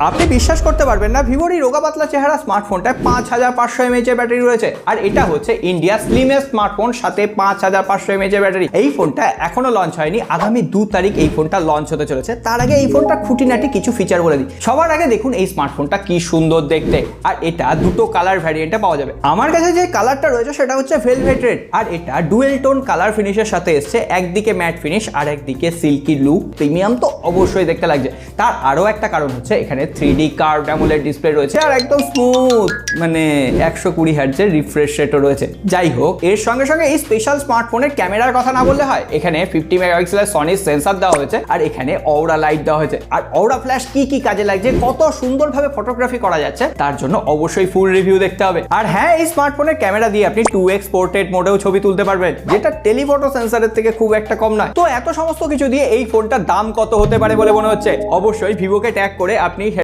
আপনি বিশ্বাস করতে পারবেন না, ভিভোর এই রোগা পাতলা চেহারা স্মার্টফোনটায় 5500 mAh এর ব্যাটারি রয়েছে। আর এটা হচ্ছে ইন্ডিয়া স্লিমেস্ট স্মার্টফোন, সাথে 5500 mAh এর ব্যাটারি। এই ফোনটা এখনো লঞ্চ হয়নি, আগামী 2 তারিখ এই ফোনটা লঞ্চ হতে চলেছে। তার আগে এই ফোনটা খুঁটিনাটি কিছু ফিচার বলে দিই। সবার আগে দেখুন এই স্মার্টফোনটা কি সুন্দর দেখতে, আর এটা দুটো কালার ভ্যারিয়েন্টে পাওয়া যাবে। আমার কাছে যে কালারটা রয়েছে সেটা হচ্ছে ভেলভেট রেড, আর এটা ডুয়েল টোন কালার ফিনিশের সাথে এসছে। একদিকে ম্যাট ফিনিশ আর একদিকে সিল্কি লুক, প্রিমিয়াম তো অবশ্যই দেখতে লাগছে। তার আরো একটা কারণ হচ্ছে এখানে 3D কার্ভ অ্যামোলেড ডিসপ্লে রয়েছে, আর একদম স্মুথ মানে 120 হার্টজের রিফ্রেশ রেটও রয়েছে। যাই হোক, এর সঙ্গে সঙ্গে এই স্পেশাল স্মার্টফোনের ক্যামেরার কথা না বললে হয়। এখানে 50 মেগাপিক্সেলের সনি সেন্সর দেওয়া হয়েছে, আর এখানে অরা লাইট দেওয়া হয়েছে। আর অরা ফ্ল্যাশ কি কাজে লাগছে, কত সুন্দরভাবে ফটোগ্রাফি করা যাচ্ছে, তার জন্য অবশ্যই ফুল রিভিউ দেখতে হবে। আর হ্যাঁ, এই স্মার্টফোনের ক্যামেরা দিয়ে আপনি 2x পোর্ট্রেট মোডেও ছবি তুলতে পারবেন, যেটা টেলিফটো সেন্সরের থেকে খুব একটা কম নয়। তো এত সমস্ত কিছু দিয়ে এই ফোনটার দাম কত হতে পারে বলে মনে হচ্ছে? অবশ্যই ভিভোকে ট্যাগ করে আপনি